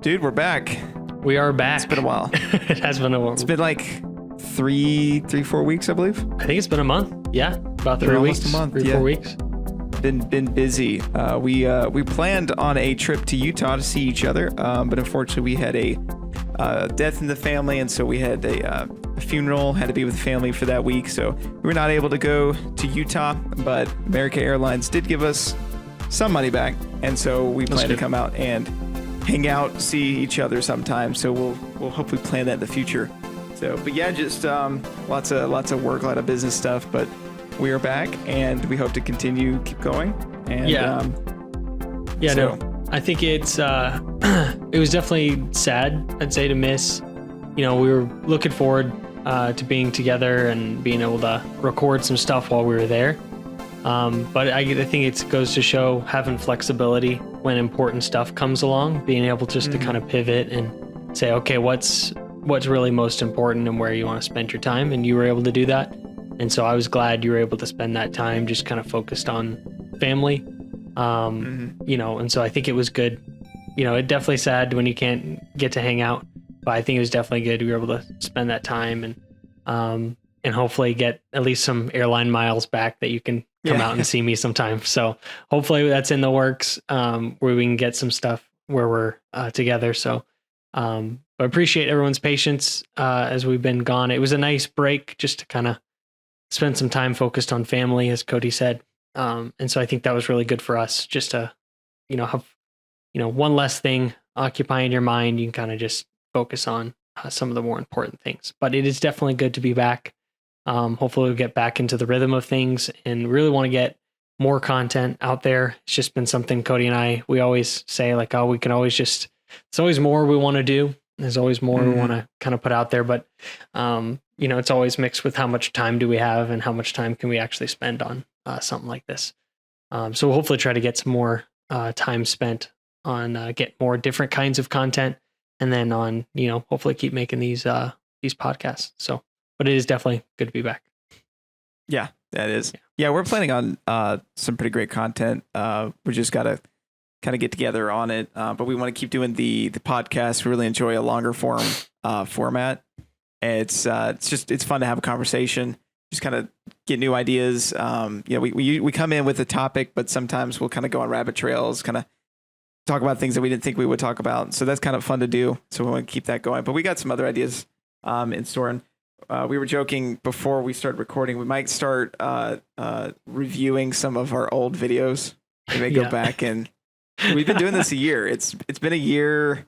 Dude, we're back. We are back. It's been a while. It has been a while. It's been like 4 weeks, I believe. I think it's been a month. Yeah, about 3 weeks. Almost a month. 4 weeks. Been busy. We planned on a trip to Utah to see each other, but unfortunately we had a death in the family, and so we had a funeral. Had to be with the family for that week, so we were not able to go to Utah. But American Airlines did give us some money back, and so we plan to come out and hang out, see each other sometime. So we'll hopefully plan that in the future. So, but yeah, just lots of work, a lot of business stuff, but we are back and we hope to keep going. And I think it's it was definitely sad, I'd say, to miss. We were looking forward to being together and being able to record some stuff while we were there. But I think it goes to show having flexibility when important stuff comes along, being able just to kind of pivot and say, okay, what's really most important and where you want to spend your time. And you were able to do that. And so I was glad you were able to spend that time just kind of focused on family. And so I think it was good. It definitely sad when you can't get to hang out, but I think it was definitely good we were able to spend that time and hopefully get at least some airline miles back that you can come out and see me sometime. So hopefully that's in the works, where we can get some stuff where we're together. So I appreciate everyone's patience as we've been gone. It was a nice break just to kind of spend some time focused on family, as Cody said. And so I think that was really good for us just to, have, one less thing occupying your mind. You can kind of just focus on some of the more important things. But it is definitely good to be back. Hopefully we'll get back into the rhythm of things and really want to get more content out there. It's just been something Cody and we always say, like, we can always it's always more we want to do. There's always more we want to kind of put out there, but it's always mixed with how much time do we have and how much time can we actually spend on something like this. So we'll hopefully try to get some more time spent on get more different kinds of content, and then on hopefully keep making these podcasts. So, but it is definitely good to be back. Yeah, that is. Yeah, we're planning on some pretty great content. We just got to kind of get together on it, but we want to keep doing the podcast. We really enjoy a longer form format. It's fun to have a conversation, just kind of get new ideas. We come in with a topic, but sometimes we'll kind of go on rabbit trails, kind of talk about things that we didn't think we would talk about. So that's kind of fun to do. So we want to keep that going, but we got some other ideas in store. And we were joking before we started recording, we might start reviewing some of our old videos. We may go back, and we've been doing this a year. It's been a year,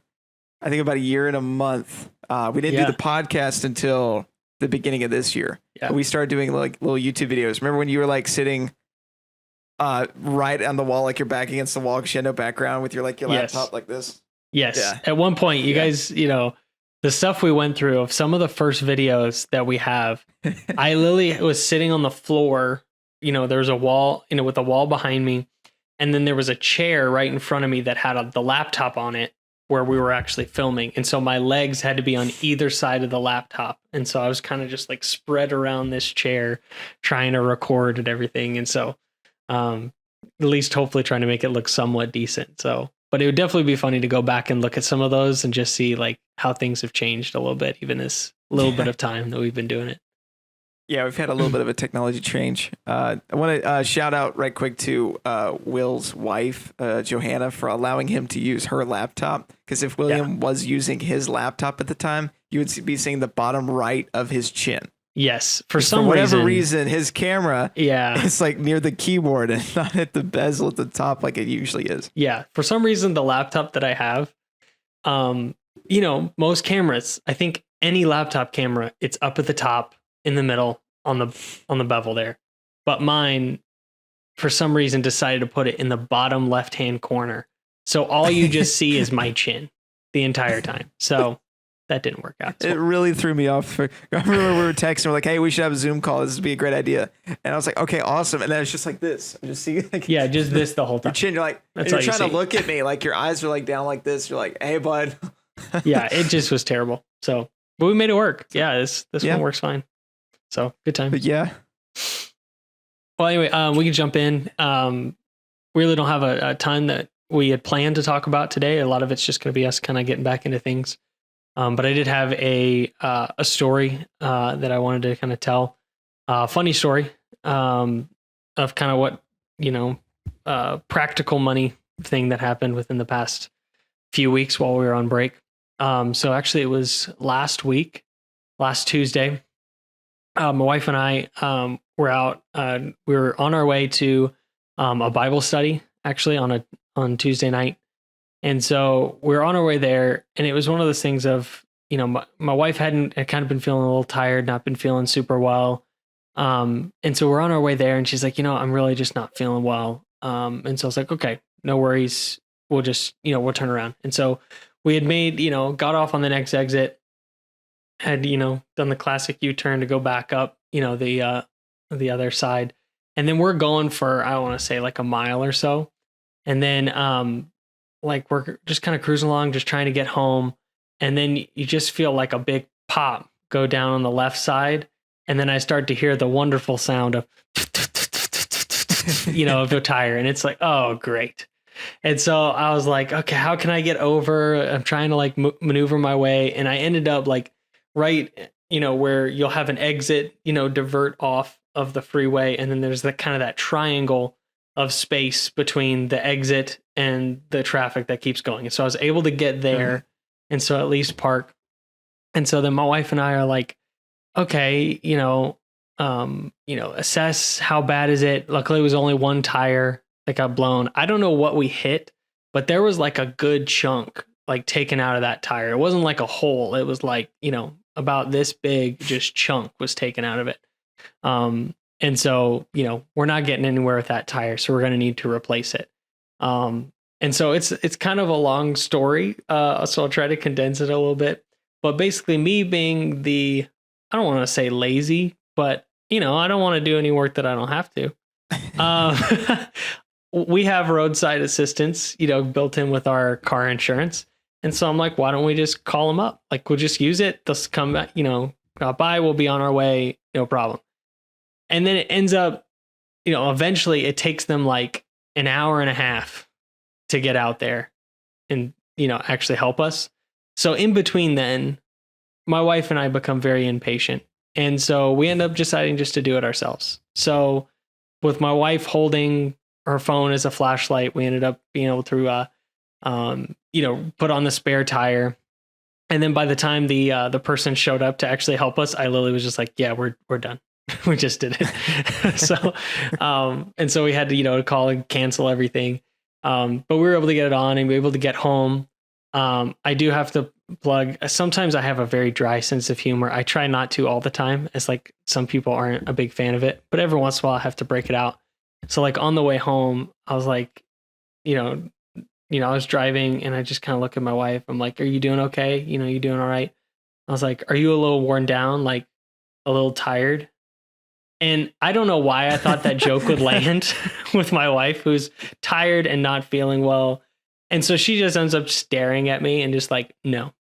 I think about a year and a month. We didn't do the podcast until the beginning of this year. Yeah. We started doing like little YouTube videos. Remember when you were like sitting right on the wall, like you're back against the wall because you had no background with your laptop like this? Yes. Yeah. At one point, you guys, the stuff we went through of some of the first videos that we have, I literally was sitting on the floor. There was a wall, with a wall behind me. And then there was a chair right in front of me that had the laptop on it where we were actually filming. And so my legs had to be on either side of the laptop. And so I was kind of just like spread around this chair trying to record and everything. And so at least hopefully trying to make it look somewhat decent. So, but it would definitely be funny to go back and look at some of those and just see like how things have changed a little bit, even this little bit of time that we've been doing it. Yeah, we've had a little bit of a technology change. I want to shout out right quick to Will's wife, Johanna, for allowing him to use her laptop. Because if William was using his laptop at the time, you would be seeing the bottom right of his chin. Yes, for whatever reason, his camera is like near the keyboard and not at the bezel at the top like it usually is. Yeah, for some reason, the laptop that I have, most cameras, I think any laptop camera, it's up at the top, in the middle, on the bevel there. But mine, for some reason, decided to put it in the bottom left-hand corner. So all you just see is my chin the entire time. So that didn't work out. It really threw me off. I remember we were texting, we're like, hey, we should have a Zoom call. This would be a great idea. And I was like, okay, awesome. And then it's just like this. I just see just this the whole time. Your chin, you're like, you're trying to look at me, like your eyes are like down like this. You're like, hey, bud. Yeah, it just was terrible. So, but we made it work. Yeah, this one works fine. So good time. But yeah. Well, anyway, we can jump in. We really don't have a ton that we had planned to talk about today. A lot of it's just going to be us kind of getting back into things. But I did have a story that I wanted to kind of tell. Funny story of kind of what, practical money thing that happened within the past few weeks while we were on break. So actually it was last Tuesday. My wife and I were out. We were on our way to a Bible study actually on Tuesday night. And so we were on our way there, and it was one of those things of, my wife had kind of been feeling a little tired, not been feeling super well. And so we're on our way there, and she's like, I'm really just not feeling well. And so I was like, okay, no worries. We'll just, we'll turn around. And so we had made, got off on the next exit, had, done the classic U-turn to go back up, the other side. And then we're going for, I want to say like a mile or so. And then, we're just kind of cruising along, just trying to get home. And then you just feel like a big pop go down on the left side. And then I start to hear the wonderful sound of, of a tire. And it's like, oh, great. And so I was like, okay, how can I get over? I'm trying to maneuver my way. And I ended up right, where you'll have an exit, divert off of the freeway. And then there's that triangle of space between the exit and the traffic that keeps going. And so I was able to get there. And so at least park. And so then my wife and I are like, okay, assess how bad is it? Luckily it was only one tire that got blown. I don't know what we hit, but there was a good chunk taken out of that tire. It wasn't like a hole. It was about this big, just chunk was taken out of it. And so, we're not getting anywhere with that tire, so we're going to need to replace it. And so it's kind of a long story. So I'll try to condense it a little bit, but basically me being I don't want to say lazy, but I don't want to do any work that I don't have to. We have roadside assistance, built in with our car insurance. And so I'm like, why don't we just call them up? We'll just use it. They'll come back, by, we'll be on our way. No problem. And then it ends up, eventually it takes them an hour and a half to get out there and, actually help us. So in between then, my wife and I become very impatient. And so we end up deciding just to do it ourselves. So with my wife holding her phone as a flashlight, we ended up being able to, put on the spare tire. And then by the time the person showed up to actually help us, I literally was just like, yeah, we're done. We just did it. So, and so we had to, call and cancel everything. But we were able to get it on and we were able to get home. I do have to plug. Sometimes I have a very dry sense of humor. I try not to all the time. It's some people aren't a big fan of it, but every once in a while I have to break it out. So on the way home, I was I was driving and I just kind of look at my wife. I'm like, are you doing okay? You doing all right? I was like, are you a little worn down? A little tired? And I don't know why I thought that joke would land with my wife who's tired and not feeling well. And so she just ends up staring at me and just no,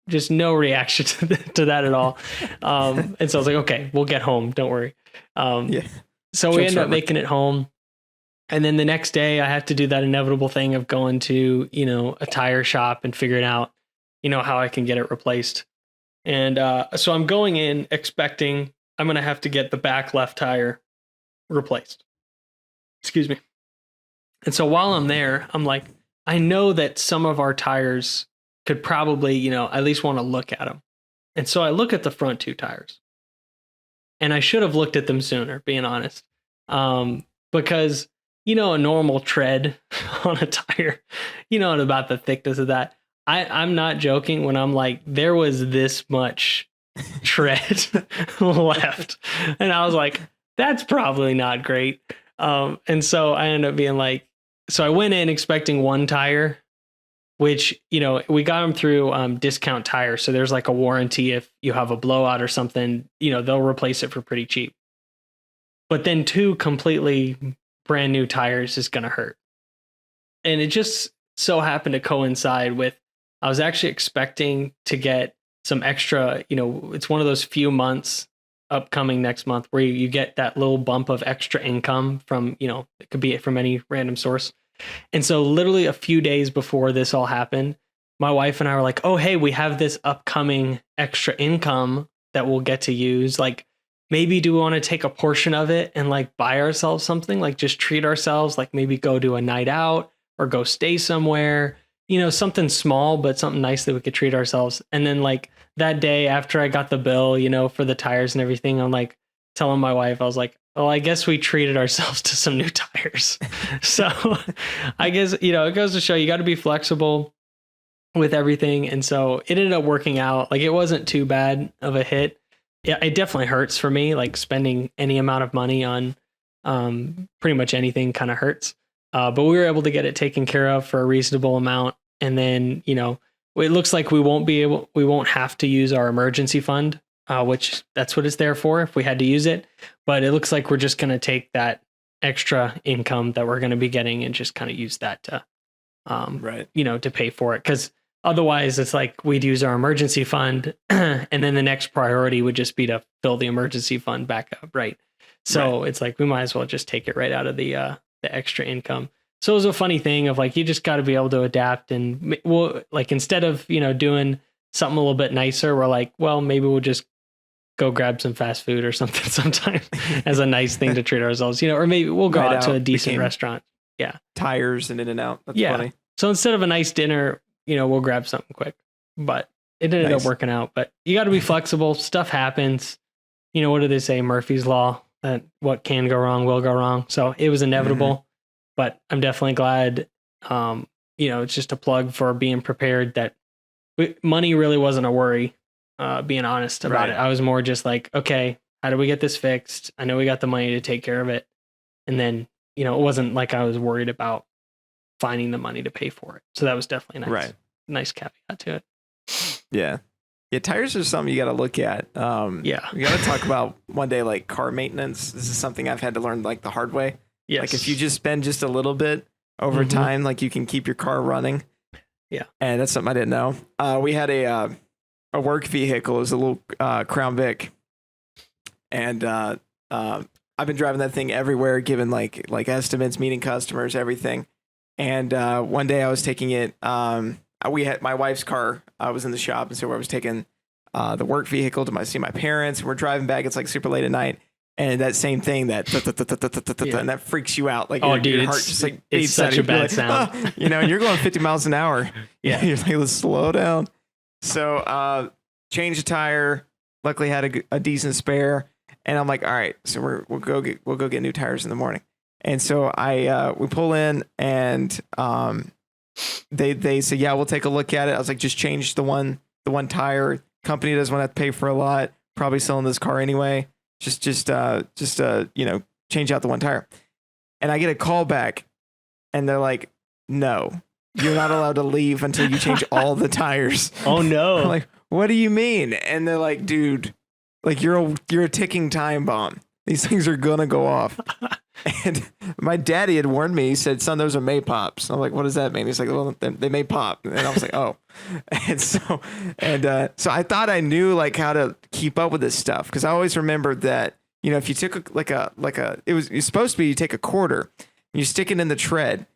just no reaction to that at all. And so I was like, okay, we'll get home. Don't worry. Yeah. So we end up making it home. And then the next day I have to do that inevitable thing of going to, a tire shop and figuring out, how I can get it replaced. And so I'm going in expecting I'm going to have to get the back left tire replaced. Excuse me. And so while I'm there, I'm like, I know that some of our tires could probably, at least want to look at them. And so I look at the front two tires. And I should have looked at them sooner, being honest. Because, a normal tread on a tire, at about the thickness of that. I'm not joking when I'm like, there was this much tread left. And I was like, that's probably not great. And so I ended up being so I went in expecting one tire, which, we got them through discount tire. So there's a warranty if you have a blowout or something, they'll replace it for pretty cheap. But then two completely brand new tires is going to hurt. And it just so happened to coincide with, I was actually expecting to get some extra, it's one of those few months upcoming next month where you get that little bump of extra income from, it could be from any random source. And so literally a few days before this all happened, my wife and I were like, oh, hey, we have this upcoming extra income that we'll get to use. Like, maybe do we want to take a portion of it and like buy ourselves something, like just treat ourselves, like maybe go to a night out or go stay somewhere, something small, but something nice that we could treat ourselves. And then like that day after I got the bill, for the tires and everything, I'm like telling my wife, I was like, well, I guess we treated ourselves to some new tires. So I guess, it goes to show you got to be flexible with everything. And so it ended up working out. Like, it wasn't too bad of a hit. Yeah, it definitely hurts for me. Like, spending any amount of money on pretty much anything kind of hurts. But we were able to get it taken care of for a reasonable amount. And then, it looks like we won't have to use our emergency fund, which that's what it's there for if we had to use it. But it looks like we're just going to take that extra income that we're going to be getting and just kind of use that to, to pay for it. Because otherwise, it's like we'd use our emergency fund, and then the next priority would just be to fill the emergency fund back up, right? So It's like we might as well just take it right out of the extra income. So it was a funny thing of like, you just got to be able to adapt. And we'll, like, instead of doing something a little bit nicer, we're like, well, maybe we'll just go grab some fast food or something sometime as a nice thing to treat ourselves, or maybe we'll go out to a decent restaurant. Yeah, tires and In-N-Out. That's funny. So instead of a nice dinner, we'll grab something quick. But it ended up working out. But you got to be flexible. Stuff happens. What do they say? Murphy's Law, that what can go wrong will go wrong. So it was inevitable. Mm-hmm. But I'm definitely glad, it's just a plug for being prepared that money really wasn't a worry, being honest about it. I was more just like, okay, how do we get this fixed? I know we got the money to take care of it. And then, it wasn't like I was worried about finding the money to pay for it. So that was definitely nice. Right. Nice caveat to it. Yeah. Yeah, tires are something you got to look at. We got to talk about one day, like car maintenance. This is something I've had to learn like the hard way. Yes. Like if you just spend just a little bit over time, like you can keep your car running. Yeah. And that's something I didn't know. We had a work vehicle. It was a little Crown Vic. And I've been driving that thing everywhere, giving like estimates, meeting customers, everything. And one day I was taking it. We had my wife's car. I was in the shop, and so I was taking the work vehicle to see my parents. And we're driving back. It's like super late at night, and that same thing and that freaks you out. Like your heart just like it's such a bad sound. You're going 50 miles an hour. Yeah, you're like, let's slow down. So change the tire. Luckily, had a decent spare, and I'm like, all right, so we'll go get new tires in the morning. And so we pull in, and they say, yeah, we'll take a look at it. I was like, just change the one tire. Company doesn't want to pay for a lot. Probably selling this car anyway. Just change out the one tire. And I get a call back, and they're like, no, you're not allowed to leave until you change all the tires. Oh no. I'm like, what do you mean? And they're like, dude, like you're a ticking time bomb. These things are gonna go off. And my daddy had warned me. He said, son, those are May pops. I'm like, what does that mean? He's like, well, they may pop. And I was like, oh. And so I thought I knew like how to keep up with this stuff. Cause I always remembered that, if you took it's supposed to be, you take a quarter and you stick it in the tread.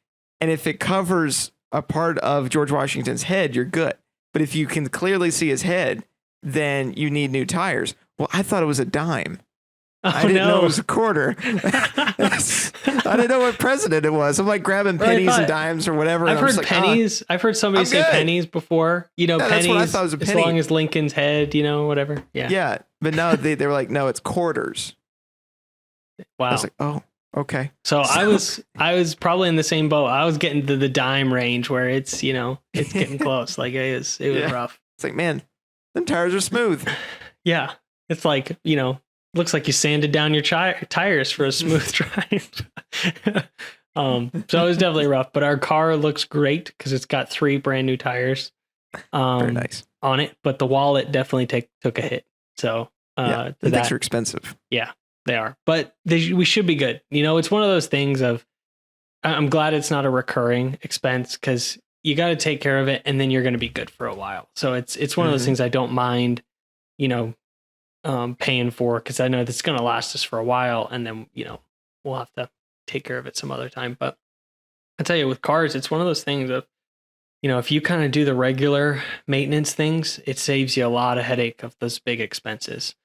And if it covers a part of George Washington's head, you're good. But if you can clearly see his head, then you need new tires. Well, I thought it was a dime. I didn't know it was a quarter. I didn't know what president it was. I'm like grabbing pennies and dimes or whatever. I've heard pennies. I've heard somebody say pennies before. Pennies. That's what I thought was a penny. As long as Lincoln's head, whatever. Yeah. Yeah, but no, they were like, no, it's quarters. Wow. I was like, oh, okay. So I was probably in the same boat. I was getting to the dime range where it's it's getting close. Like it was rough. It's like, man, them tires are smooth. Yeah, it's like looks like you sanded down your tires for a smooth drive. So it was definitely rough, but our car looks great because it's got 3 brand new tires very nice on it, but the wallet definitely took a hit. So the things are expensive. Yeah, they are, but we should be good. It's one of those things of, I'm glad it's not a recurring expense because you got to take care of it and then you're going to be good for a while. So it's one of those things I don't mind, paying for, because I know that's going to last us for a while, and then we'll have to take care of it some other time. But I tell you, with cars, it's one of those things of, if you kind of do the regular maintenance things, it saves you a lot of headache of those big expenses.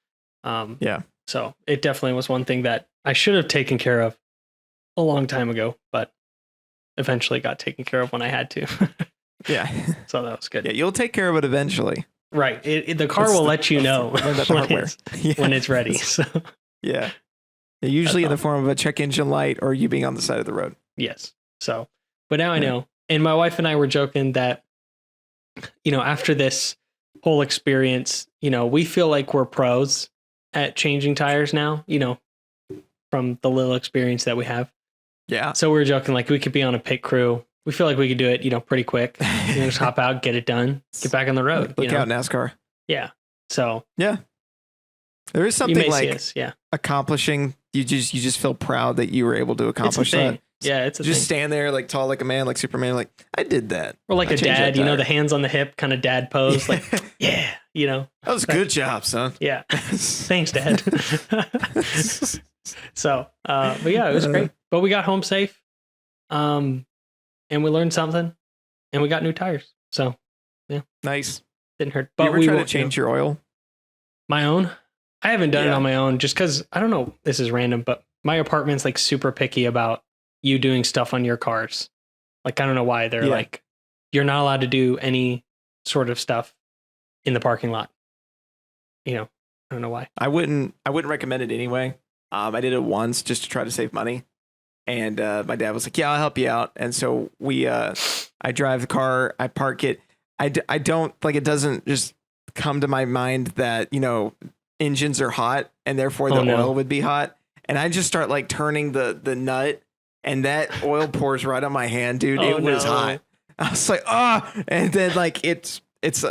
Yeah. So it definitely was one thing that I should have taken care of a long time ago, but eventually got taken care of when I had to. Yeah. So that was good. Yeah, you'll take care of it eventually. Right. The car will let you know when it's ready. So yeah. Usually in the form of a check engine light or you being on the side of the road. Yes. So, but now I know. And my wife and I were joking that, after this whole experience, we feel like we're pros at changing tires now, from the little experience that we have. Yeah. So we were joking, like we could be on a pit crew. We feel like we could do it, pretty quick. Just hop out, get it done, get back on the road. Look out, NASCAR. Yeah. So yeah, there is something like yeah, accomplishing. You just feel proud that you were able to accomplish that. Yeah, it's just stand there like tall like a man, like Superman. Like I did that. Or like a dad, the hands on the hip kind of dad pose. Like yeah, that was a good job, son. Yeah, thanks, Dad. So, but yeah, it was great. But we got home safe, and we learned something, and we got new tires. So yeah, nice. Didn't hurt. But we try to change your oil. My own. I haven't done it on my own just because I don't know. This is random, but my apartment's like super picky about you doing stuff on your cars. Like, I don't know why they're like, you're not allowed to do any sort of stuff in the parking lot. I don't know why. I wouldn't recommend it anyway. I did it once just to try to save money. And my dad was like, yeah, I'll help you out. And so I drive the car, I park it. I don't like, it doesn't just come to my mind that, engines are hot and therefore the oil would be hot. And I just start like turning the nut and that oil pours right on my hand, dude. It was hot. I was like, and then like, it's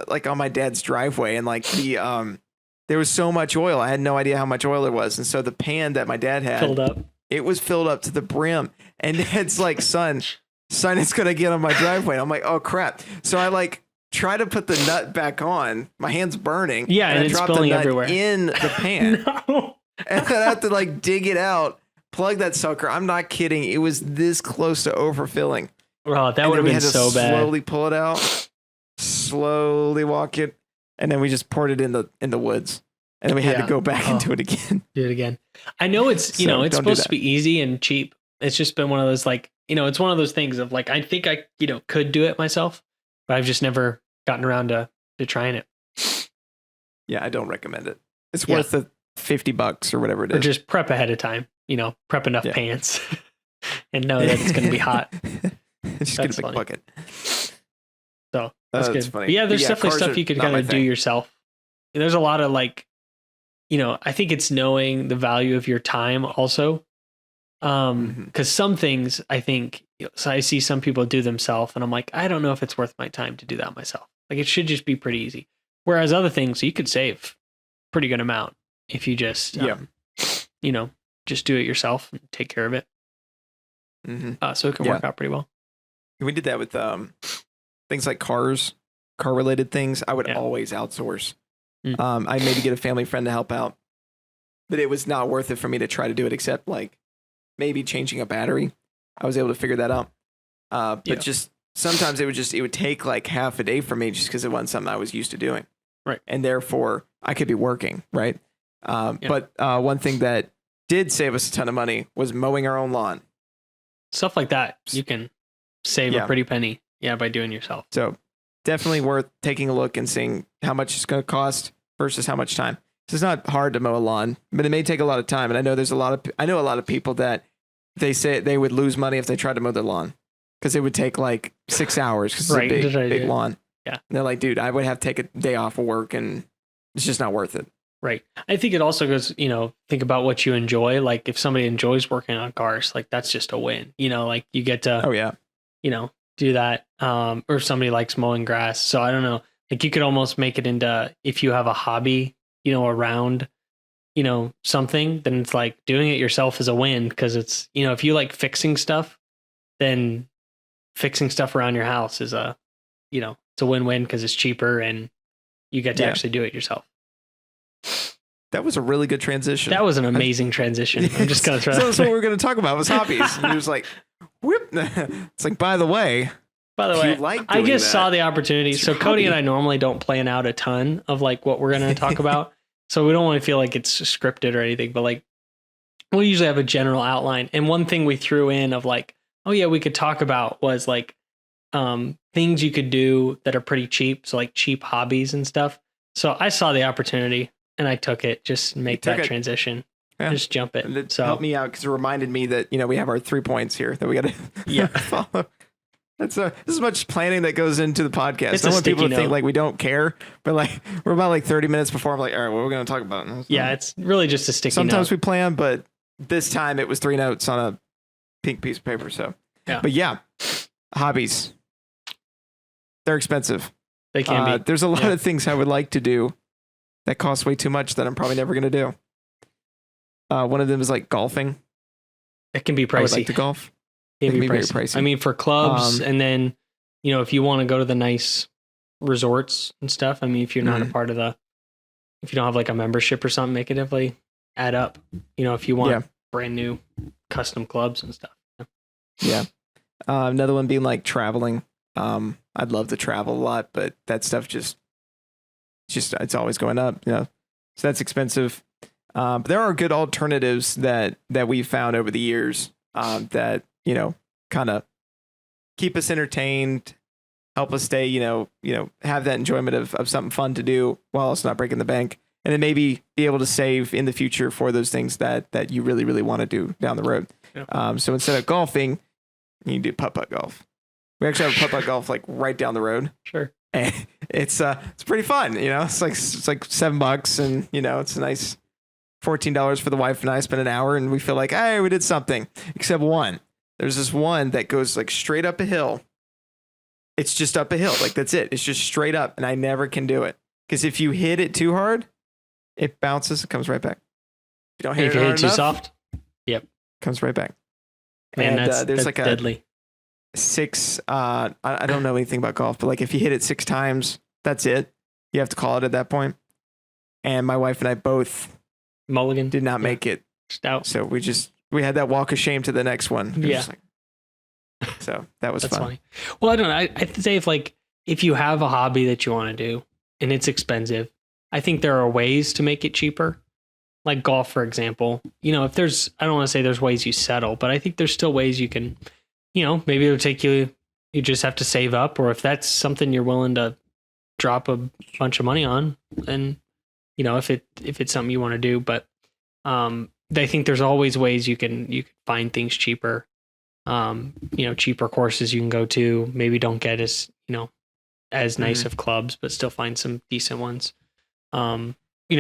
like on my dad's driveway and like there was so much oil. I had no idea how much oil there was. And so the pan that my dad had filled up. It was filled up to the brim. And Dad's like, son, it's going to get on my driveway. And I'm like, oh crap. So I like try to put the nut back on. My hand's burning. Yeah. And I it's drop spilling the nut everywhere in the pan. No. And then I have to like dig it out, plug that sucker. I'm not kidding. It was this close to overfilling. Bro, that would have been so bad. Slowly pull it out, slowly walk it. And then we just poured it in the woods. And then we had to go back and do it again. Do it again. I know it's, it's supposed to be easy and cheap. It's just been one of those like, it's one of those things of like, I think I, could do it myself, but I've just never gotten around to trying it. Yeah, I don't recommend it. It's worth the $50 or whatever it is. Or just prep ahead of time, prep enough pants and know that it's going to be hot. Just get a big bucket. So that's good. Funny. But yeah, there's definitely stuff you could kind of do yourself. There's a lot of like, I think it's knowing the value of your time also. Because some things I think, so I see some people do themselves and I'm like, I don't know if it's worth my time to do that myself. Like it should just be pretty easy. Whereas other things you could save pretty good amount if you just, just do it yourself and take care of it. So it can work out pretty well. We did that with things like car related things. I would always outsource. I maybe get a family friend to help out, but it was not worth it for me to try to do it except like maybe changing a battery. I was able to figure that out. But just sometimes it would take like half a day for me just because it wasn't something I was used to doing. Right. And therefore I could be working. Right. But one thing that did save us a ton of money was mowing our own lawn. Stuff like that. You can save a pretty penny. Yeah. By doing yourself. So definitely worth taking a look and seeing how much it's going to cost versus how much time. It's not hard to mow a lawn, but it may take a lot of time. And I know I know a lot of people that they say they would lose money if they tried to mow their lawn because it would take like 6 hours because it's a big lawn. Yeah. And they're like, dude, I would have to take a day off of work and it's just not worth it. Right. I think it also goes, think about what you enjoy. Like if somebody enjoys working on cars, like that's just a win, like you get to, do that. Or if somebody likes mowing grass. So I don't know, like you could almost make it into, if you have a hobby, around, something, then it's like doing it yourself is a win. Cause it's, if you like fixing stuff, then fixing stuff around your house is it's a win-win because it's cheaper and you get to actually do it yourself. That was a really good transition. That was an amazing transition. I'm just going to try So that's what we're going to talk about was hobbies. And he was like, Whoop. It's like, by the way, By the if way, you like I doing just that, saw the opportunity. it's So your Cody and hobby. I normally don't plan out a ton of like what we're going to talk about. So we don't want to feel like it's scripted or anything, but like we'll usually have a general outline. And one thing we threw in of like, oh yeah, we could talk about was like things you could do that are pretty cheap. So like cheap hobbies and stuff. So I saw the opportunity and I took it, just make took that it. transition. Yeah. Just jump it. And it So helped me out because it reminded me that, we have our 3 points here that we got to Yeah. follow. That's this is much planning that goes into the podcast. It's I a don't want people sticky to think note. like we don't care, but like we're about like 30 minutes before I'm like, all right, what are we going to talk about? yeah, it's really just a sticky Sometimes note. we plan, but this time it was 3 notes on a pink piece of paper. So, Yeah. But yeah, hobbies. They're expensive. They can be. There's a lot Yeah. of things I would like to do that cost way too much that I'm probably never going to do. One of them is like golfing. It can be I would pricey. like to golf. It It can be can be very pricey. pricey. I mean, for clubs, Um, and then if you want to go to the nice resorts and stuff. I mean, if you're not a part of if you don't have like a membership or something, it could definitely add up. If you want Yeah. brand new custom clubs and stuff. Yeah. Another one being like traveling. I'd love to travel a lot, but that stuff it's always going up, So that's expensive. But there are good alternatives that we've found over the years that, kind of keep us entertained, help us stay, have that enjoyment of something fun to do while also not breaking the bank. And then maybe be able to save in the future for those things that you really, really want to do down the road. Yeah. So instead of golfing, you can do putt-putt golf. We actually have putt-putt golf like right down the road. Sure. And it's pretty fun, It's like $7 and, it's a nice $14 for the wife and I spend an hour and we feel like, hey, we did something. Except one. There's this one that goes like straight up a hill. It's just up a hill. Like that's it. It's just straight up and I never can do it. Because if you hit it too hard, it bounces, it comes right back. If you don't hit If it you hard hit too enough, soft, it comes right back. man, And that's there's like a deadly. 6 I don't know anything about golf, but like if you hit it 6 times, that's it. You have to call it at that point. And my wife and I both Mulligan did not make it. just out. So we had that walk of shame to the next one. It was Yeah. just so that was That's fun. funny. Well, I don't know. I'd say if you have a hobby that you want to do and it's expensive, I think there are ways to make it cheaper. Like golf, for example. I don't want to say there's ways you settle, but I think there's still ways you can, maybe it'll take you just have to save up, or if that's something you're willing to drop a bunch of money on, then, if it's something you want to do. But I think there's always ways you can find things cheaper. Cheaper courses you can go to, maybe don't get as nice of clubs, but still find some decent ones. I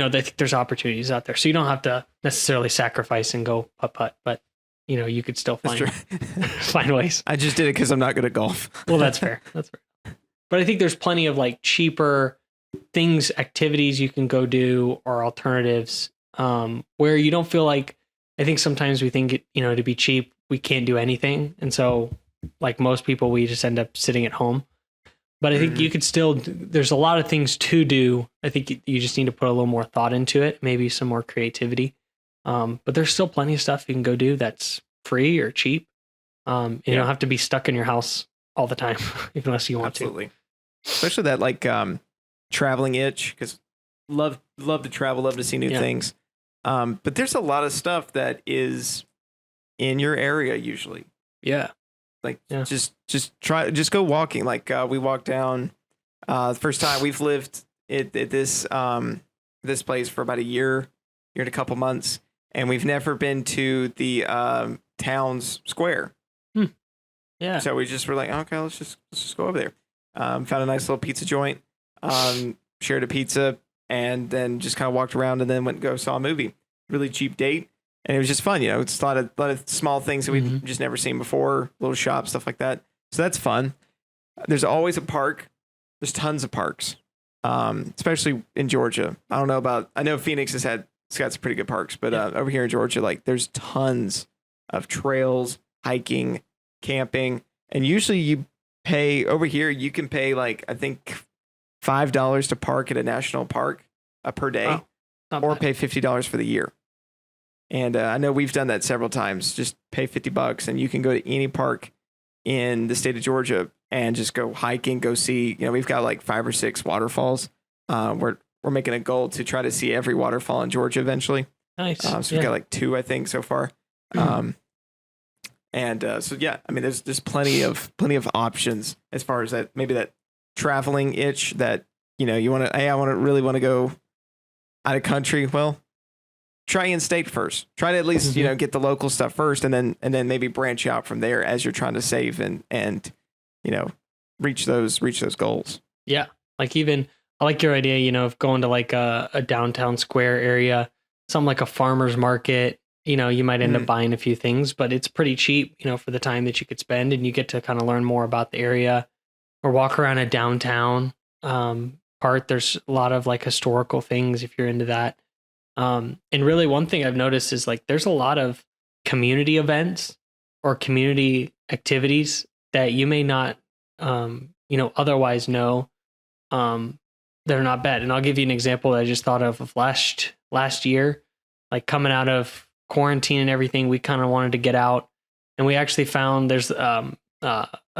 think there's opportunities out there, so you don't have to necessarily sacrifice and go putt, but you could still That's find true. find ways. I just did it because I'm not good at golf. Well, that's fair. That's fair. But I think there's plenty of like cheaper things, activities you can go do, or alternatives where you don't feel like. I think sometimes we think to be cheap we can't do anything, and so like most people we just end up sitting at home. But I think you could still. There's a lot of things to do. I think you just need to put a little more thought into it, maybe some more creativity. But there's still plenty of stuff you can go do that's free or cheap. You don't have to be stuck in your house all the time, unless you want Absolutely. Especially that like traveling itch, because love to travel, love to see new things. But there's a lot of stuff that is in your area usually. Yeah. Like just go walking. Like we walked down the first time we've lived at this this place for about a year and a couple months, and we've never been to the town's square. Yeah. So we just were like, okay, let's just go over there. Found a nice little pizza joint, shared a pizza, and then just kind of walked around and then went and go saw a movie. Really cheap date. And it was just fun, It's a lot of small things that we've just never seen before, little shops, stuff like that. So that's fun. There's always a park. There's tons of parks, especially in Georgia. I know Phoenix it's got some pretty good parks, but over here in Georgia, like there's tons of trails, hiking, camping, and usually you can pay like I think $5 to park at a national park per day, Wow. Not or bad. pay $50 for the year. And I know we've done that several times. Just pay $50 and you can go to any park in the state of Georgia and just go hiking, go see, we've got like 5 or 6 waterfalls. We're making a goal to try to see every waterfall in Georgia eventually. Nice. So we've got like 2, I think, so far. So yeah, I mean, there's plenty of options as far as that, maybe that traveling itch that, you want to, hey, really want to go out of country. Well, try in-state first. Try to at least, get the local stuff first, and then maybe branch out from there as you're trying to save and reach those goals. Yeah. Like even, I like your idea, of going to like a downtown square area, something like a farmer's market. You might end up buying a few things, but it's pretty cheap, for the time that you could spend, and you get to kind of learn more about the area, or walk around a downtown part. There's a lot of like historical things if you're into that. And really one thing I've noticed is like there's a lot of community events or community activities that you may not otherwise know. They're not bad. And I'll give you an example that I just thought of last year, like coming out of quarantine and everything. We kind of wanted to get out, and we actually found there's a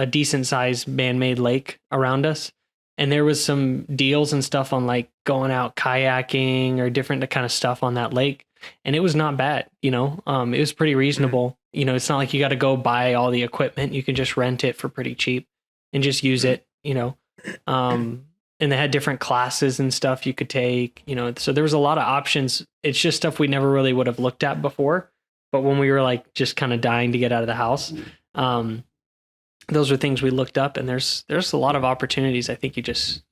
decent sized man-made lake around us. And there was some deals and stuff on like going out kayaking or different kind of stuff on that lake. And it was not bad, it was pretty reasonable. It's not like you got to go buy all the equipment. You can just rent it for pretty cheap and just use it, and they had different classes and stuff you could take, so there was a lot of options. It's just stuff we never really would have looked at before. But when we were like just kind of dying to get out of the house, those are things we looked up, and there's a lot of opportunities. I think you just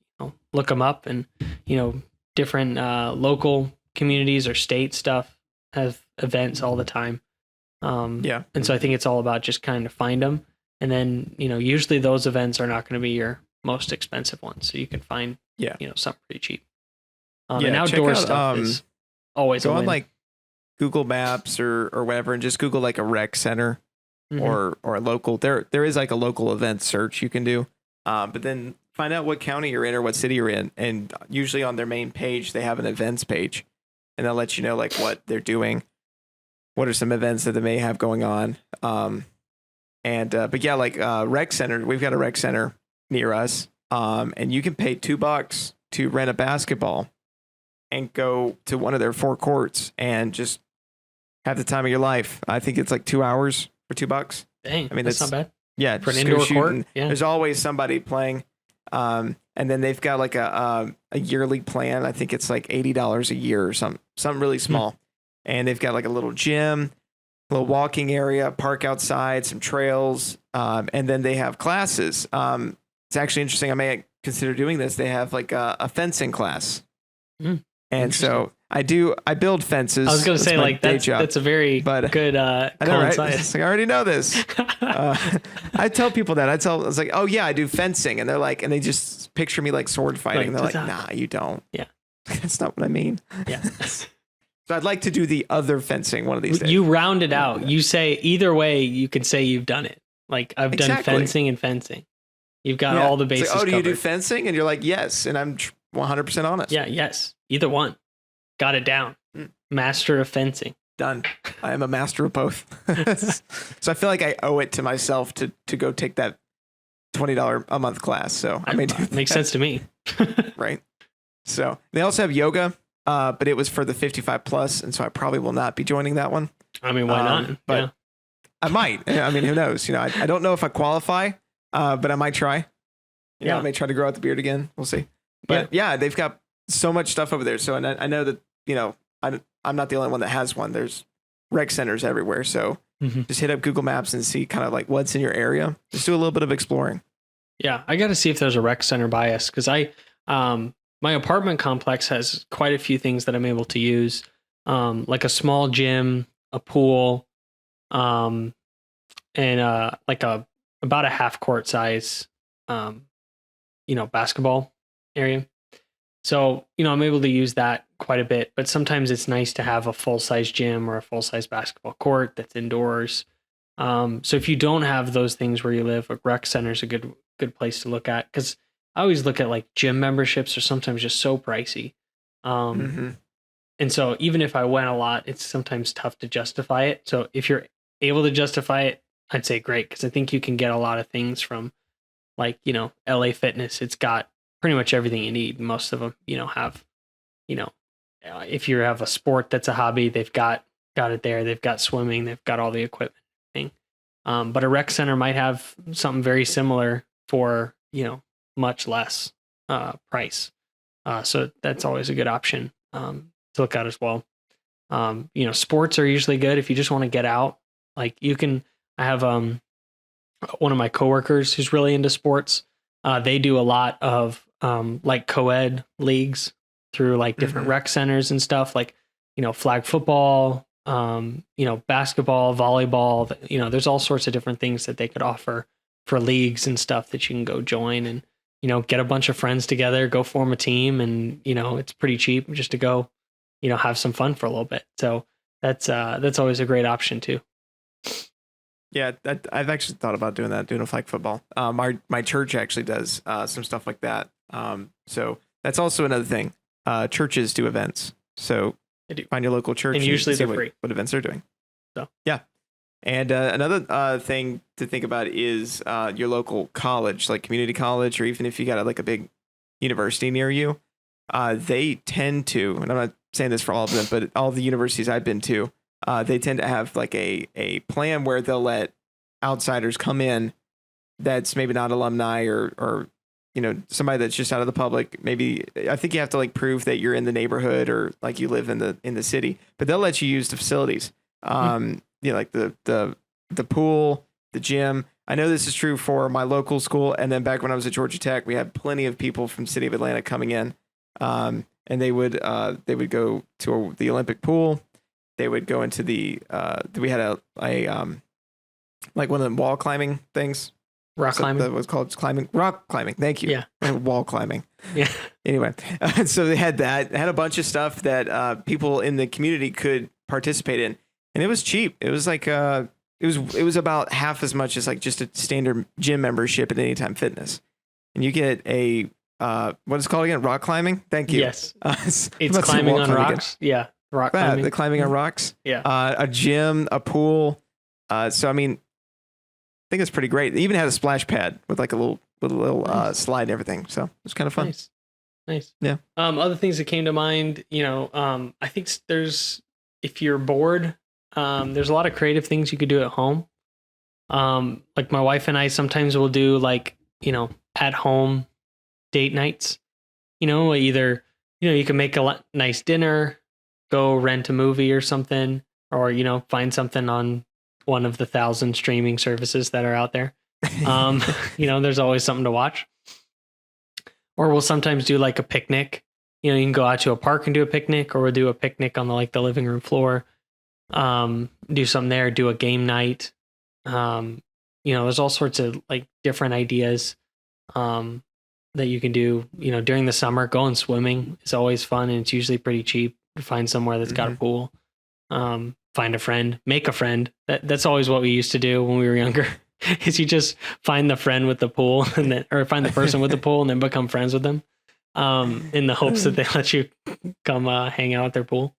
look them up, and different local communities or state stuff have events all the time. And so I think it's all about just kind of find them, and then usually those events are not going to be your most expensive ones, so you can find something pretty cheap. And outdoor stuff is always go a win. on like Google Maps or whatever, and just Google like a rec center. Or a local, there is like a local event search you can do, but then find out what county you're in or what city you're in, and usually on their main page they have an events page, and they'll let you know like what they're doing, what are some events that they may have going on. But yeah, like rec center, we've got a rec center near us, and you can pay $2 to rent a basketball and go to one of their 4 courts and just have the time of your life. I think it's like 2 hours for $2. Dang, I mean, that's not bad. Yeah, for an indoor court. Yeah. There's always somebody playing, and then they've got like a yearly plan. I think it's like $80 a year or something really small, and they've got like a little gym, a little walking area, park outside, some trails, and then they have classes. It's actually interesting. I may consider doing this. They have like a fencing class, and so I build fences. I was going to say like that's a very good I know, right? It's like, I already know this. I tell people that. I was like, oh yeah, I do fencing, and they're like, and they just picture me like sword fighting. They're like, nah, you don't. Yeah, that's not what I mean. Yeah. So I'd like to do the other fencing one of these days. You round it out. You say either way, you can say you've done it. Like I've done fencing and fencing. You've got all the bases. Like, do covered. You do fencing? And you're like, yes, and I'm 100% honest. Yeah, yes, either one. Got it down. Master of fencing. Done. I am a master of both. So I feel like I owe it to myself to go take that $20 a month class. So I may do that. Makes sense to me. Right. So they also have yoga, but it was for the 55 plus, and so I probably will not be joining that one. I mean, why not? But I might. I mean, who knows? I don't know if I qualify, but I might try. I may try to grow out the beard again. We'll see. But yeah, they've got so much stuff over there. So and I know that I'm not the only one that has one. There's rec centers everywhere. So just hit up Google Maps and see kind of like what's in your area. Just do a little bit of exploring. Yeah, I got to see if there's a rec center by us, because my apartment complex has quite a few things that I'm able to use, like a small gym, a pool, and like about a half court size, basketball area. So, I'm able to use that quite a bit, but sometimes it's nice to have a full size gym or a full size basketball court that's indoors. So if you don't have those things where you live, a rec center is a good place to look at, because I always look at like gym memberships are sometimes just so pricey. And And so even if I went a lot, it's sometimes tough to justify it. So if you're able to justify it, I'd say great, because I think you can get a lot of things from, like, LA Fitness. It's got pretty much everything you need. Most of them, have, you know, if you have a sport that's a hobby, they've got it there. They've got swimming. They've got all the equipment thing. But a rec center might have something very similar for, much less price. So that's always a good option to look at as well. Sports are usually good if you just want to get out. Like I have one of my coworkers who's really into sports. They do a lot of like co-ed leagues through like different rec centers and stuff, like, flag football, basketball, volleyball, there's all sorts of different things that they could offer for leagues and stuff that you can go join and, get a bunch of friends together, go form a team. And, it's pretty cheap just to go, have some fun for a little bit. So that's always a great option too. Yeah, I've actually thought about doing a flag football. My church actually does some stuff like that. So that's also another thing. Churches do events. So find your local church and usually see they're free. What events they're doing. So yeah. And another thing to think about is your local college, like community college, or even if you got like a big university near you, they tend to, and I'm not saying this for all of them, but all the universities I've been to, they tend to have like a plan where they'll let outsiders come in that's maybe not alumni or somebody that's just out of the public. Maybe I think you have to like prove that you're in the neighborhood or like you live in the city, but they'll let you use the facilities. Like the pool, the gym. I know this is true for my local school, and then back when I was at Georgia Tech, we had plenty of people from the city of Atlanta coming in, and they would go to the Olympic pool. They would go into we had a like one of the wall climbing things. Rock climbing. That was called rock climbing. Thank you. Yeah. Wall climbing. Yeah. Anyway, so they had a bunch of stuff that people in the community could participate in, and it was cheap. It was like it was about half as much as like just a standard gym membership at Anytime Fitness, and you get a what is it called again? Rock climbing. Thank you. Yes. It's climbing on rocks. Again. Yeah. Rock climbing. The climbing on rocks. Yeah. A gym, a pool. So I mean, I think it's pretty great. They even had a splash pad with like a little nice. Slide and everything. So it was kind of fun. Nice. Yeah. Other things that came to mind, I think if you're bored, there's a lot of creative things you could do at home. Like my wife and I sometimes will do like, at home date nights, either, you can make a nice dinner, go rent a movie or something, or, find something on one of the 1,000 streaming services that are out there. There's always something to watch. Or we'll sometimes do like a picnic. You can go out to a park and do a picnic, or we'll do a picnic on the living room floor. Do something there, do a game night. There's all sorts of like different ideas that you can do. During the summer, going swimming is always fun, and it's usually pretty cheap to find somewhere that's got a pool. Find a friend, make a friend. That's always what we used to do when we were younger. Is you just find the friend with the pool or find the person with the pool and then become friends with them, in the hopes that they let you come hang out at their pool.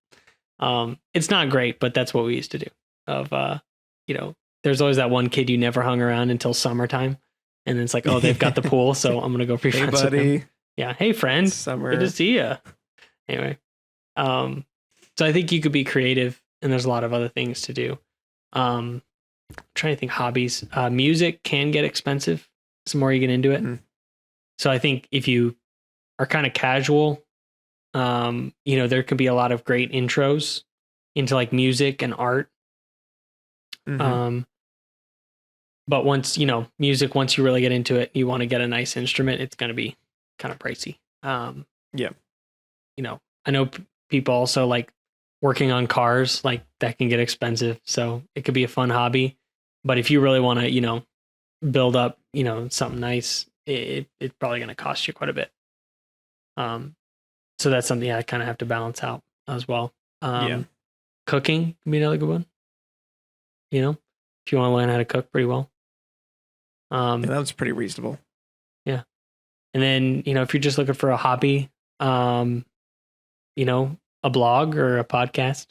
It's not great, but that's what we used to do. There's always that one kid you never hung around until summertime, and it's like, oh, they've got the pool, so I'm gonna go be friends with them. Yeah, hey friend, summer. Good to see you. Anyway, so I think you could be creative, and there's a lot of other things to do. I'm trying to think hobbies. Music can get expensive the more you get into it. So I think if you are kind of casual, there can be a lot of great intros into like music and art. But once you really get into it, you want to get a nice instrument, it's going to be kind of pricey. Yeah. I know people also like working on cars, like that can get expensive. So it could be a fun hobby. But if you really want to, build up, something nice, it's probably going to cost you quite a bit. So that's something I kind of have to balance out as well. Cooking can be another good one. If you want to learn how to cook pretty well. That was pretty reasonable. Yeah. And then, if you're just looking for a hobby, a blog or a podcast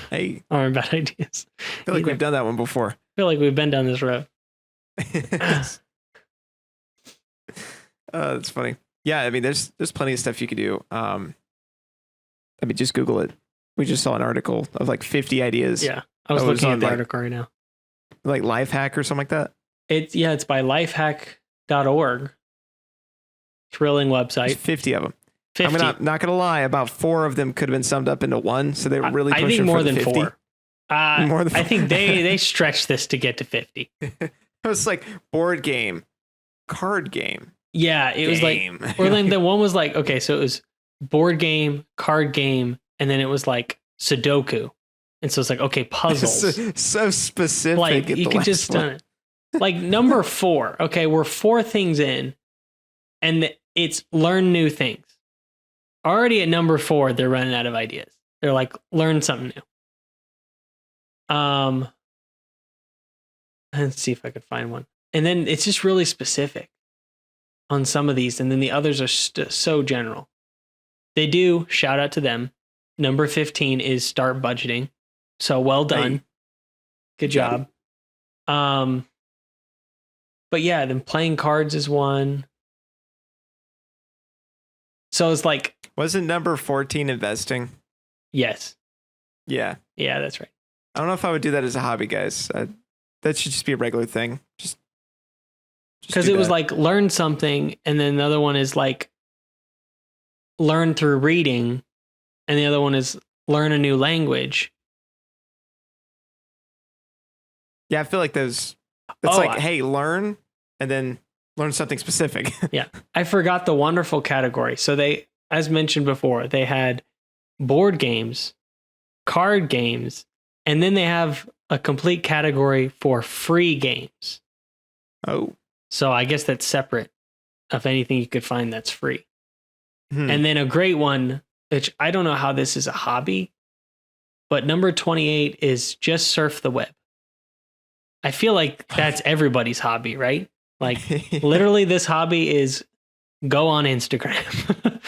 Hey, or bad ideas. I feel like we've done that one before. I feel like we've been down this road. That's funny. Yeah, I mean, there's plenty of stuff you could do. I mean, just Google it. We just saw an article of like 50 ideas. Yeah, I was looking at the article right now. Like Life Hack or something like that. It's by lifehack.org. Thrilling website. There's 50 of them. 50. I'm not gonna lie. About 4 of them could have been summed up into one. So they were really pushing I think more for the than 50. 4. More than 4. I think they stretched this to get to 50. It was like board game, card game. Yeah, it was like, or then the one was like, okay, so it was board game, card game, and then it was like Sudoku. And so it's like, okay, puzzles. so specific. Like you could just done it. Like number 4. Okay, we're 4 things in, and it's learn new things. Already at number 4, they're running out of ideas. They're like, learn something new. Let's see if I could find one. And then it's just really specific on some of these, and then the others are so general. They do, shout out to them. Number 15 is start budgeting. So well done. Hey. Good job. But yeah, then playing cards is one. So it's like, wasn't number 14 investing? yes. Yeah. Yeah, that's right. I don't know if I would do that as a hobby, guys. That should just be a regular thing. Just because it was like learn something, and then the other one is like learn through reading, and the other one is learn a new language. Yeah, I feel like those. It's hey, learn, and then learn something specific. Yeah, I forgot the wonderful category. So they, as mentioned before, they had board games, card games, and then they have a complete category for free games. Oh. So I guess that's separate of anything you could find that's free. And then a great one, which I don't know how this is a hobby, but number 28 is just surf the web. I feel like that's everybody's hobby, right? Like literally this hobby is go on Instagram.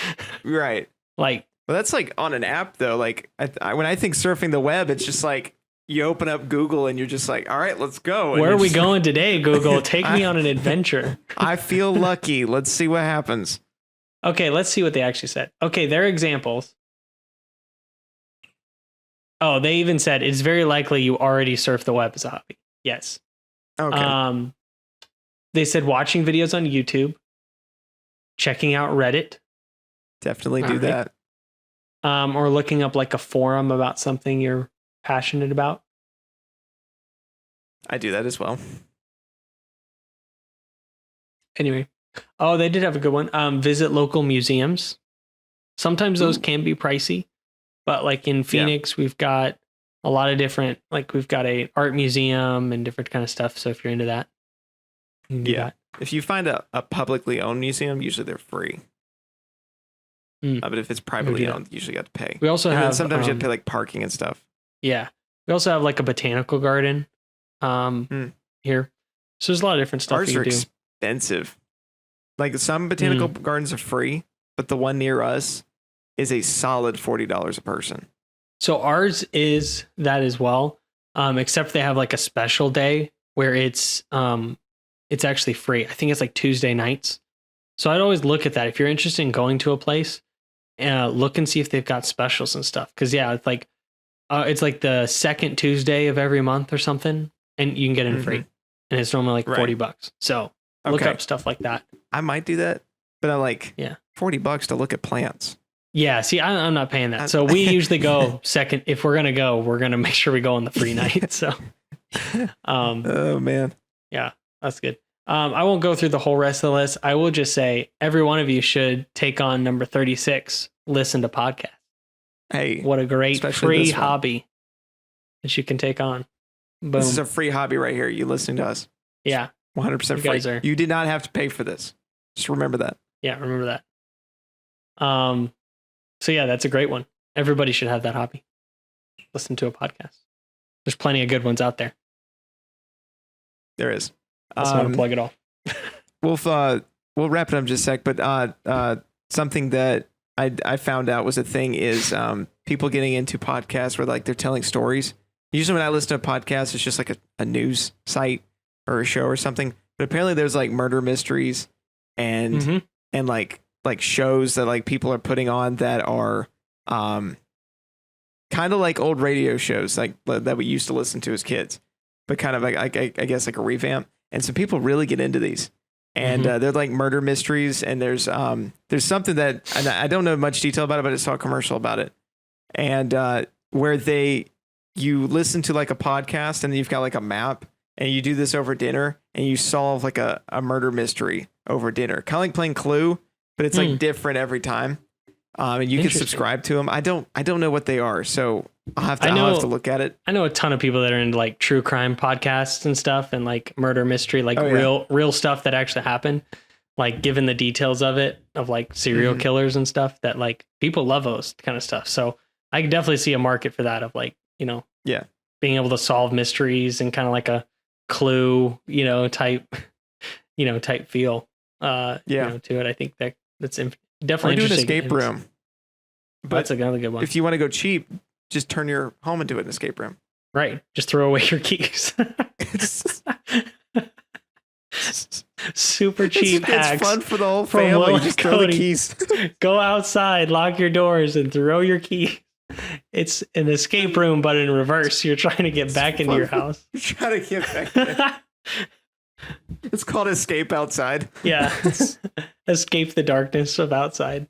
Right. Like, well, that's like on an app though. Like when I think surfing the web, it's just like you open up Google and you're just like, all right, let's go. And where are we going today, Google? Take me on an adventure. I feel lucky. Let's see what happens. Okay, let's see what they actually said. Okay, their examples. Oh, they even said it's very likely you already surf the web as a hobby. Yes. Okay. They said watching videos on YouTube, checking out Reddit. Definitely do that. Or looking up like a forum about something you're passionate about. I do that as well. Anyway. Oh, they did have a good one. Visit local museums. Sometimes those can be pricey, but like in Phoenix, we've got a lot of different, like we've got a art museum and different kind of stuff. So if you're into that, you can do that. If you find a publicly owned museum, usually they're free. But if it's privately owned, you usually got to pay. We also have sometimes you have to pay like parking and stuff. Yeah, we also have like a botanical garden here. So there's a lot of different stuff Ours you are can do. Expensive. Like some botanical gardens are free, but the one near us is a solid $40 a person. So ours is that as well, except they have like a special day where it's actually free. I think it's like Tuesday nights. So I'd always look at that. If you're interested in going to a place, look and see if they've got specials and stuff. Because it's like the second Tuesday of every month or something, and you can get in free, and it's normally like $40. So look up stuff like that. I might do that, but I'm like, $40 to look at plants. Yeah, see, I'm not paying that. So we usually go second. If we're gonna go, we're gonna make sure we go on the free night. So, oh man, yeah, that's good. I won't go through the whole rest of the list. I will just say every one of you should take on number 36. Listen to podcasts. Hey, what a great free hobby that you can take on. Boom. This is a free hobby right here. You listening to us? Yeah, 100% free. You did not have to pay for this. Just remember that. Yeah, remember that. So yeah, that's a great one. Everybody should have that hobby. Listen to a podcast. There's plenty of good ones out there. There is. I just want to plug it all. We'll wrap it up in just a sec, but something that I found out was a thing is people getting into podcasts where like they're telling stories. Usually when I listen to a podcast, it's just like a news site or a show or something. But apparently there's like murder mysteries and like shows that like people are putting on that are kind of like old radio shows like that we used to listen to as kids, but kind of like I guess like a revamp. And so people really get into these. And they're like murder mysteries. And there's something that, and I don't know much detail about it, but I saw a commercial about it. And where you listen to like a podcast and you've got like a map and you do this over dinner and you solve like a murder mystery over dinner. Kind of like playing Clue, but it's like different every time. And you can subscribe to them. I don't know what they are. So I'll have to look at it. I know a ton of people that are into like true crime podcasts and stuff and like murder mystery, like real stuff that actually happened. Like given the details of it, of like serial killers and stuff that like people love those kind of stuff. So I can definitely see a market for that of like, being able to solve mysteries and kind of like a Clue, type feel, to it. I think that's definitely do an interesting. Escape room. But that's another good one. If you want to go cheap, just turn your home into an escape room. Right. Just throw away your keys. Super cheap hacks. It's fun for the whole family. Will just throw the keys. Go outside, lock your doors, and throw your keys. It's an escape room, but in reverse. You're trying to get back into your house. You're trying to get back in. It's called Escape Outside. Yeah. Escape the darkness of outside.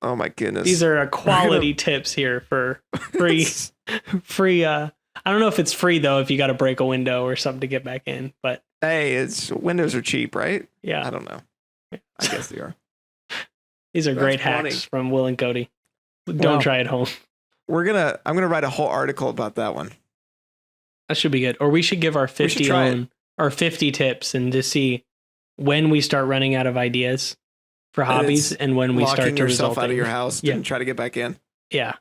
Oh my goodness. These are quality tips here for free. I don't know if it's free though, if you got to break a window or something to get back in, but hey, windows are cheap, right? Yeah. I don't know. I guess they are. These are great hacks from Will and Cody. Don't try it home. I'm going to write a whole article about that one. That should be good. Or we should give our 50 tips and to see when we start running out of ideas for hobbies and when we start to yourself out of your house and try to get back in. Yeah.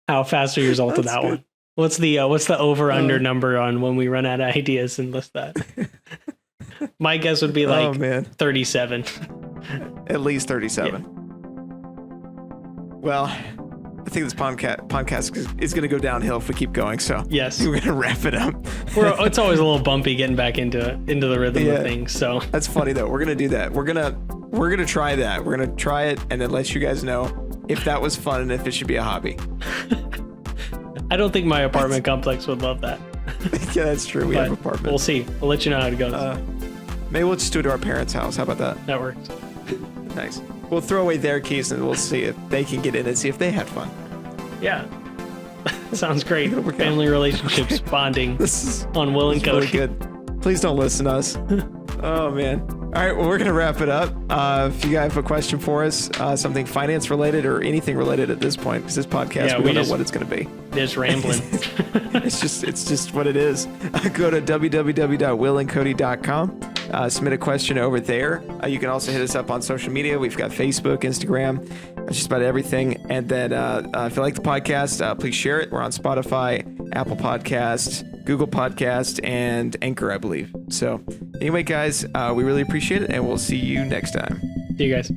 How fast are you result of that one? What's the over under number on when we run out of ideas and list that? My guess would be like 37. At least 37. Yeah. Well, I think this podcast is going to go downhill if we keep going. So yes, we're going to wrap it up. It's always a little bumpy getting back into the rhythm of things. So that's funny though. We're going to do that. We're going to try that. We're going to try it and then let you guys know if that was fun and if it should be a hobby. I don't think my apartment complex would love that. Yeah, that's true. We have apartments. We'll see. We'll let you know how it goes. Maybe we'll just do it to our parents' house. How about that? That works. Nice. We'll throw away their keys and we'll see if they can get in and see if they had fun. Yeah. Sounds great. Family relationships bonding on Will and Cody. Really good. Please don't listen to us. Oh, man. All right. Well, we're going to wrap it up. If you guys have a question for us, something finance related or anything related at this point, because this podcast, we don't know what it's going to be. Just rambling. It's just what it is. Go to www.willandcody.com. Submit a question over there. You can also hit us up on social media. We've got Facebook, Instagram, just about everything. And then if you like the podcast, please share it. We're on Spotify, Apple Podcasts, Google Podcast, and Anchor, I believe. So anyway, guys, we really appreciate it, and we'll see you next time. See you guys.